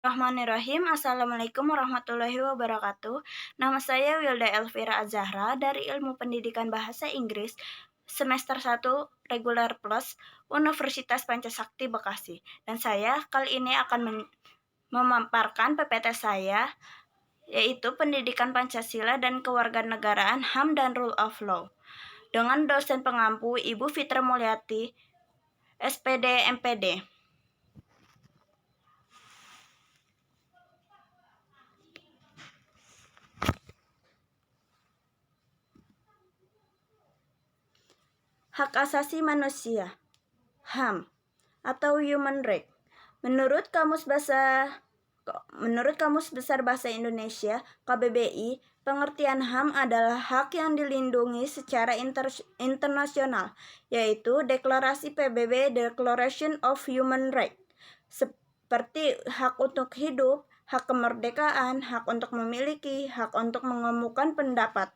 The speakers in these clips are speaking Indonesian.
Bismillahirrahmanirrahim. Assalamualaikum warahmatullahi wabarakatuh. Nama saya Wilda Elvira Azahra dari Ilmu Pendidikan Bahasa Inggris semester 1 Regular Plus Universitas Pancasakti Bekasi. Dan saya kali ini akan memaparkan PPT saya, yaitu Pendidikan Pancasila dan Kewarganegaraan HAM dan Rule of Law. Dengan dosen pengampu Ibu Fitra Mulyati, SPD MPD. Hak Asasi Manusia, HAM, atau Human Right. Menurut Kamus Besar Bahasa Indonesia, KBBI, pengertian HAM adalah hak yang dilindungi secara internasional, yaitu Deklarasi PBB Declaration of Human Rights, seperti hak untuk hidup, hak kemerdekaan, hak untuk memiliki, hak untuk mengemukakan pendapat.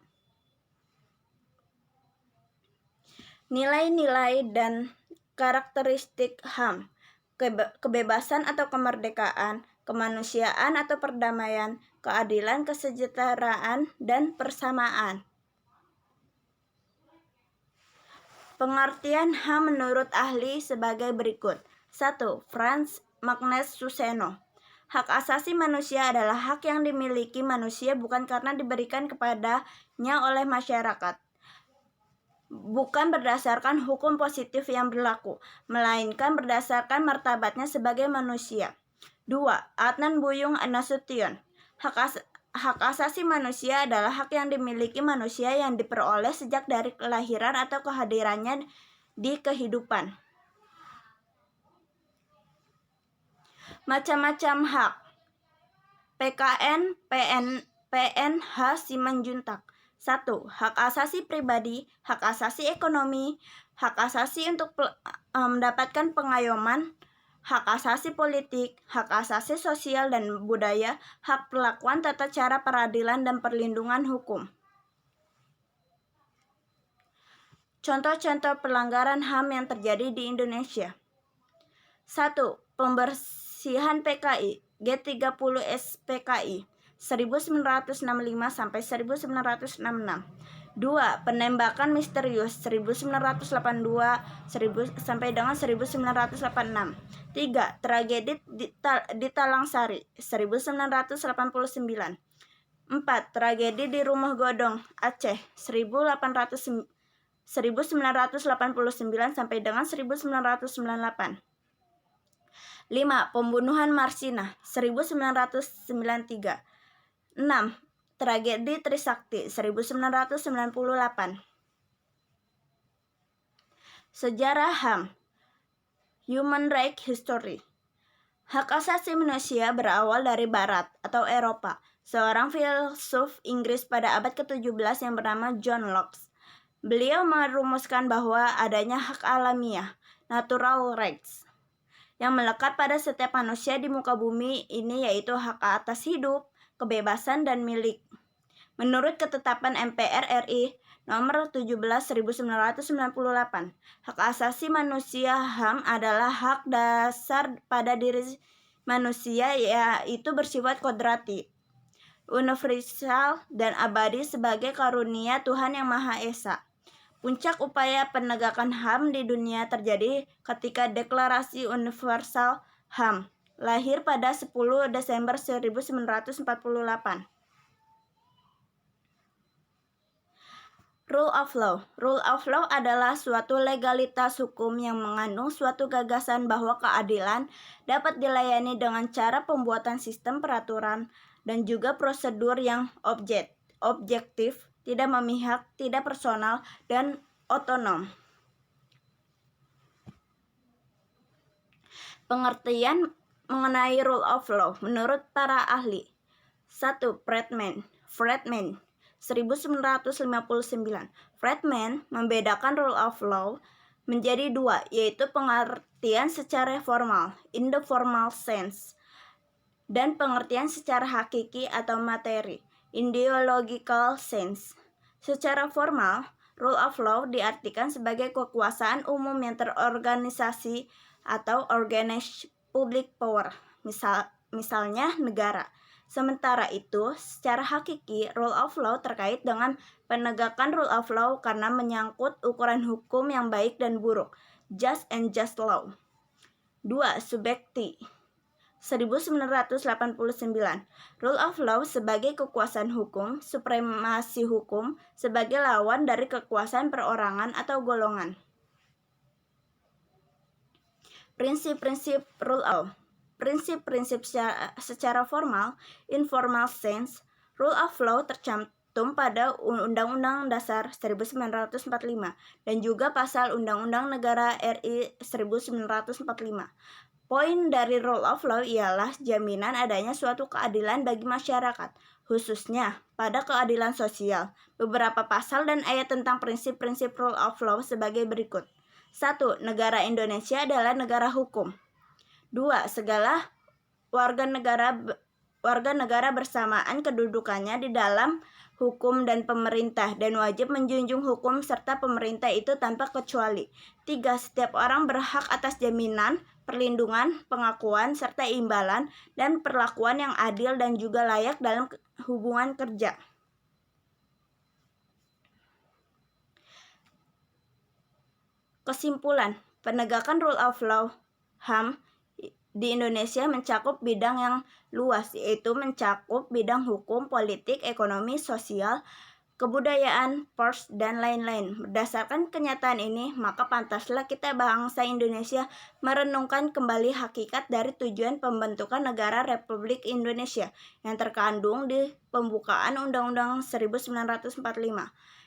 Nilai-nilai dan karakteristik HAM, kebebasan atau kemerdekaan, kemanusiaan atau perdamaian, keadilan, kesejahteraan, dan persamaan. Pengertian HAM menurut ahli sebagai berikut. 1. Franz Magnus Suseno. Hak asasi manusia adalah hak yang dimiliki manusia bukan karena diberikan kepadanya oleh masyarakat, bukan berdasarkan hukum positif yang berlaku, melainkan berdasarkan martabatnya sebagai manusia. 2. Adnan Buyung Nasution. Hak asasi manusia adalah hak yang dimiliki manusia yang diperoleh sejak dari kelahiran atau kehadirannya di kehidupan. Macam-macam hak. PKN PNH Simanjuntak. 1. Hak asasi pribadi, hak asasi ekonomi, hak asasi untuk mendapatkan pengayoman, hak asasi politik, hak asasi sosial dan budaya, hak perlakuan tata cara peradilan dan perlindungan hukum. Contoh-contoh pelanggaran HAM yang terjadi di Indonesia. 1. Pembersihan PKI, G30 SPKI 1965 sampai 1966. 2. Penembakan misterius 1982 sampai dengan 1986. 3. Tragedi di Talangsari 1989. 4. Tragedi di Rumah Godong, Aceh 1989 sampai dengan 1998. 5. Pembunuhan Marsina 1993. 6. Tragedi Trisakti 1998. Sejarah HAM, Human Rights History. Hak asasi manusia berawal dari Barat atau Eropa. Seorang filsuf Inggris pada abad ke-17 yang bernama John Locke. Beliau merumuskan bahwa adanya hak alamiah, natural rights, yang melekat pada setiap manusia di muka bumi ini, yaitu hak atas hidup, kebebasan, dan milik. Menurut ketetapan MPR RI nomor 17 1998, hak asasi manusia HAM adalah hak dasar pada diri manusia, yaitu bersifat kodrati, universal, dan abadi sebagai karunia Tuhan Yang Maha Esa. Puncak upaya penegakan HAM di dunia terjadi ketika Deklarasi Universal HAM lahir pada 10 Desember 1948. Rule of Law. Rule of Law adalah suatu legalitas hukum yang mengandung suatu gagasan bahwa keadilan dapat dilayani dengan cara pembuatan sistem peraturan dan juga prosedur yang objektif, tidak memihak, tidak personal, dan otonom. Pengertian mengenai Rule of Law menurut para ahli. 1. Friedman 1959. Friedman membedakan Rule of Law menjadi dua, yaitu pengertian secara formal, in the formal sense, dan pengertian secara hakiki atau materi, in the logical sense. Secara formal, Rule of Law diartikan sebagai kekuasaan umum yang terorganisasi atau organized public power. misalnya negara. Sementara itu, secara hakiki, rule of law terkait dengan penegakan rule of law karena menyangkut ukuran hukum yang baik dan buruk, just and just law. 2. Subjekti 1989. Rule of law sebagai kekuasaan hukum, supremasi hukum sebagai lawan dari kekuasaan perorangan atau golongan. Prinsip-prinsip rule of law. Prinsip-prinsip secara formal, informal sense, rule of law tercantum pada Undang-Undang Dasar 1945 dan juga pasal Undang-Undang Negara RI 1945. Poin dari rule of law ialah jaminan adanya suatu keadilan bagi masyarakat, khususnya pada keadilan sosial. Beberapa pasal dan ayat tentang prinsip-prinsip rule of law sebagai berikut. 1. Negara Indonesia adalah negara hukum. 2. Segala warga negara bersamaan kedudukannya di dalam hukum dan pemerintah dan wajib menjunjung hukum serta pemerintah itu tanpa kecuali. 3. Setiap orang berhak atas jaminan, perlindungan, pengakuan, serta imbalan dan perlakuan yang adil dan juga layak dalam hubungan kerja. Kesimpulan, penegakan rule of law (HAM) di Indonesia mencakup bidang yang luas, yaitu mencakup bidang hukum, politik, ekonomi, sosial, kebudayaan, pers, dan lain-lain. Berdasarkan kenyataan ini, maka pantaslah kita bangsa Indonesia merenungkan kembali hakikat dari tujuan pembentukan negara Republik Indonesia yang terkandung di pembukaan Undang-Undang 1945.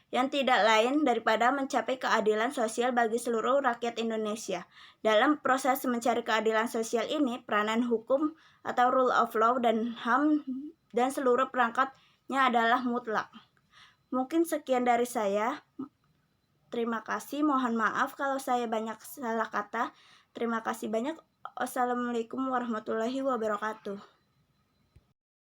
Yang tidak lain daripada mencapai keadilan sosial bagi seluruh rakyat Indonesia. Dalam proses mencari keadilan sosial ini, peranan hukum atau rule of law dan HAM dan seluruh perangkatnya adalah mutlak. Mungkin sekian dari saya. Terima kasih, mohon maaf kalau saya banyak salah kata. Terima kasih banyak. Wassalamualaikum warahmatullahi wabarakatuh.